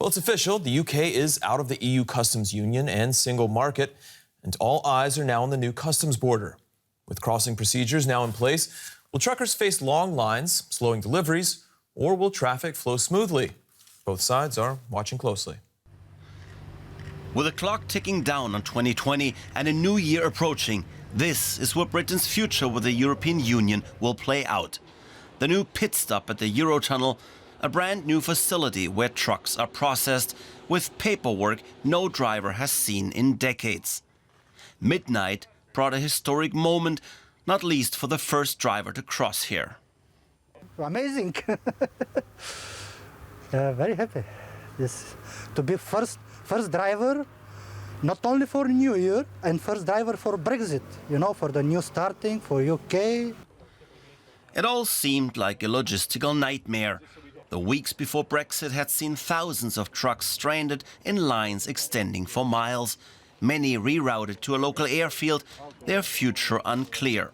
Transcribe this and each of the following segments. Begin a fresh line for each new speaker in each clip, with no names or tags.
Well, it's official. The UK is out of the EU customs union and single market, and all eyes are now on the new customs border. With crossing procedures now in place, will truckers face long lines, slowing deliveries, or will traffic flow smoothly? Both sides are watching closely.
With the clock ticking down on 2020 and a new year approaching, this is where Britain's future with the European Union will play out. The new pit stop at the Eurotunnel, a brand new facility where trucks are processed with paperwork no driver has seen in decades. Midnight brought a historic moment, not least for the first driver to cross here.
Amazing. Very happy. This to be first driver, not only for New Year, and first driver for Brexit, for the new starting for UK.
It all seemed like a logistical nightmare. The weeks before Brexit had seen thousands of trucks stranded in lines extending for miles. Many rerouted to a local airfield, their future unclear.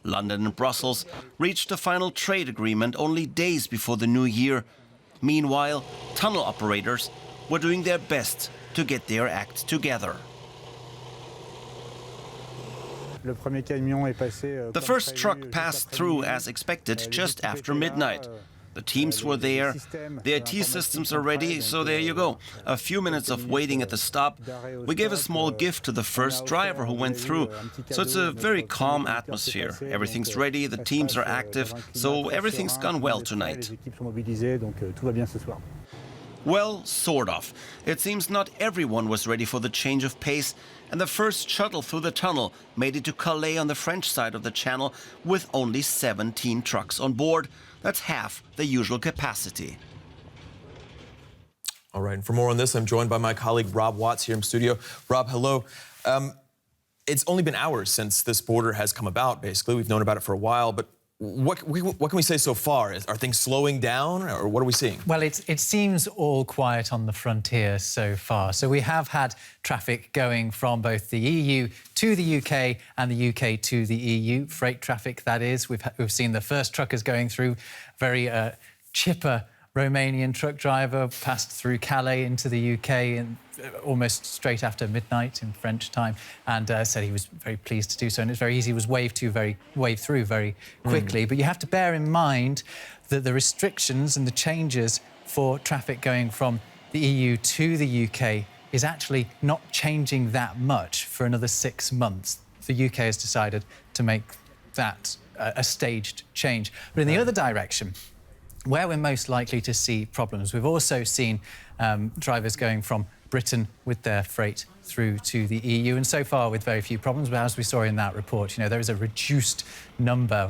London and Brussels reached a final trade agreement only days before the new year. Meanwhile, tunnel operators were doing their best to get their act together. The first truck passed through as expected just after midnight. The teams were there, the IT systems are ready, so there you go. A few minutes of waiting at the stop. We gave a small gift to the first driver who went through. So it's a very calm atmosphere. Everything's ready, the teams are active, so everything's gone well tonight. Well, sort of. It seems not everyone was ready for the change of pace, and the first shuttle through the tunnel made it to Calais on the French side of the channel with only 17 trucks on board. That's half the usual capacity.
All right, and for more on this, I'm joined by my colleague Rob Watts here in studio. Rob, hello. It's only been hours since this border has come about, basically. We've known about it for a while, but what can we say so far? Are things slowing down, or what are we seeing?
Well, it seems all quiet on the frontier so far. So we have had traffic going from both the EU to the UK and the UK to the EU, freight traffic, that is. We've seen the first truckers going through, very chipper Romanian truck driver passed through Calais into the UK and almost straight after midnight in French time, and said he was very pleased to do so. And it's very easy. He was waved through very quickly. But you have to bear in mind that the restrictions and the changes for traffic going from the EU to the UK is actually not changing that much for another 6 months. The UK has decided to make that a staged change. But in the other direction, where we're most likely to see problems, we've also seen drivers going from Britain with their freight through to the EU, and so far with very few problems. But as we saw in that report, there is a reduced number.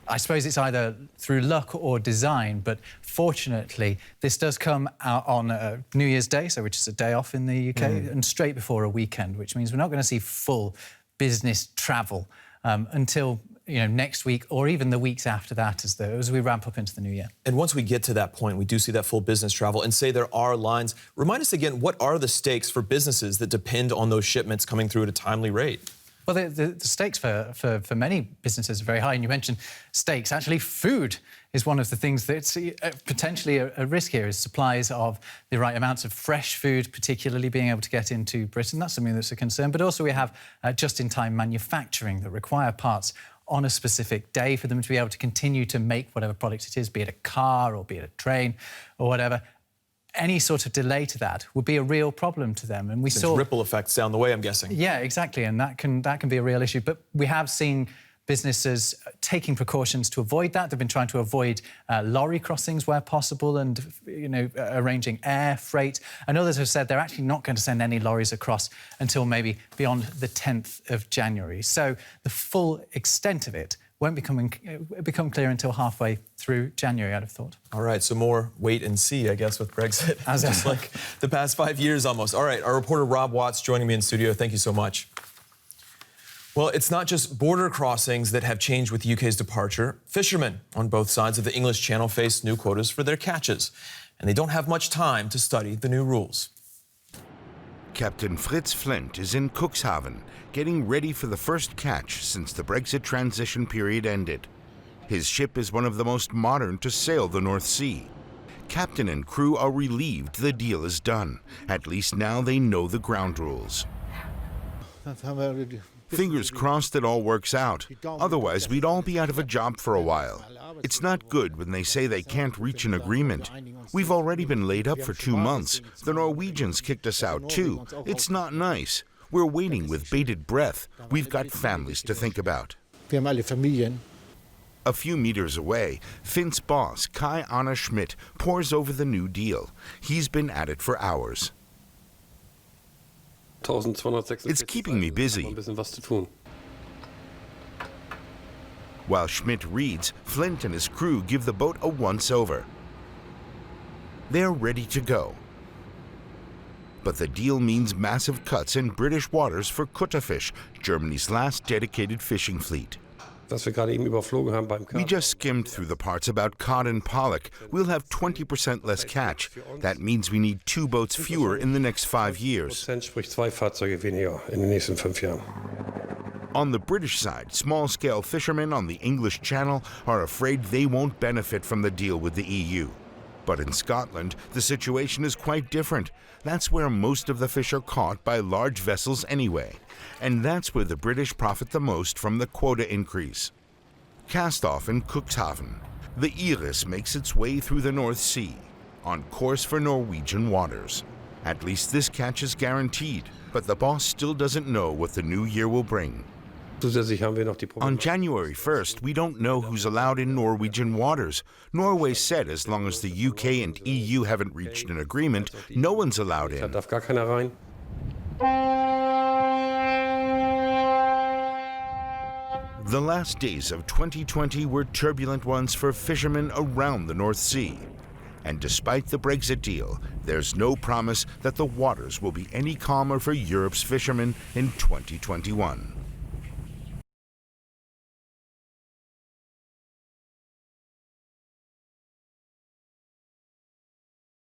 I suppose it's either through luck or design, but fortunately, this does come out on New Year's Day, which is a day off in the UK, and straight before a weekend, which means we're not going to see full business travel until next week or even the weeks after that as we ramp up into the new year.
And once we get to that point, we do see that full business travel and say there are lines. Remind us again, what are the stakes for businesses that depend on those shipments coming through at a timely rate?
Well, the stakes for many businesses are very high. And you mentioned stakes. Actually, food is one of the things that's potentially a risk here, is supplies of the right amounts of fresh food, particularly being able to get into Britain. That's something that's a concern. But also we have just-in-time manufacturing that require parts on a specific day for them to be able to continue to make whatever product it is, be it a car or be it a train or whatever. Any sort of delay to that would be a real problem to them. And we saw
ripple effects down the way, I'm guessing.
Yeah, exactly, and that can be a real issue. But we have seen businesses taking precautions to avoid that. They've been trying to avoid lorry crossings where possible, and arranging air freight. And others have said they're actually not going to send any lorries across until maybe beyond the 10th of January. So the full extent of it won't become clear until halfway through January, I'd have thought.
All right, so more wait and see, I guess, with Brexit. Just like the past 5 years almost. All right, our reporter Rob Watts joining me in studio. Thank you so much. Well, it's not just border crossings that have changed with the UK's departure. Fishermen on both sides of the English Channel face new quotas for their catches, and they don't have much time to study the new rules.
Captain Fritz Flint is in Cuxhaven, getting ready for the first catch since the Brexit transition period ended. His ship is one of the most modern to sail the North Sea. Captain and crew are relieved the deal is done. At least now they know the ground rules. Fingers crossed it all works out. Otherwise, we'd all be out of a job for a while. It's not good when they say they can't reach an agreement. We've already been laid up for 2 months. The Norwegians kicked us out too. It's not nice. We're waiting with bated breath. We've got families to think about. A few meters away, Finn's boss, Kai Anna Schmidt, pores over the new deal. He's been at it for hours. It's keeping me busy. While Schmidt reads, Flint and his crew give the boat a once-over. They're ready to go. But the deal means massive cuts in British waters for Kutterfish, Germany's last dedicated fishing fleet. We just skimmed through the parts about cod and pollock. We'll have 20% less catch. That means we need 2 boats fewer in the next 5 years. On the British side, small-scale fishermen on the English Channel are afraid they won't benefit from the deal with the EU. But in Scotland, the situation is quite different. That's where most of the fish are caught by large vessels anyway. And that's where the British profit the most from the quota increase. Cast off in Cuxhaven, the Iris makes its way through the North Sea, on course for Norwegian waters. At least this catch is guaranteed, but the boss still doesn't know what the new year will bring. On January 1st, we don't know who's allowed in Norwegian waters. Norway said as long as the UK and EU haven't reached an agreement, no one's allowed in. The last days of 2020 were turbulent ones for fishermen around the North Sea. And despite the Brexit deal, there's no promise that the waters will be any calmer for Europe's fishermen in 2021.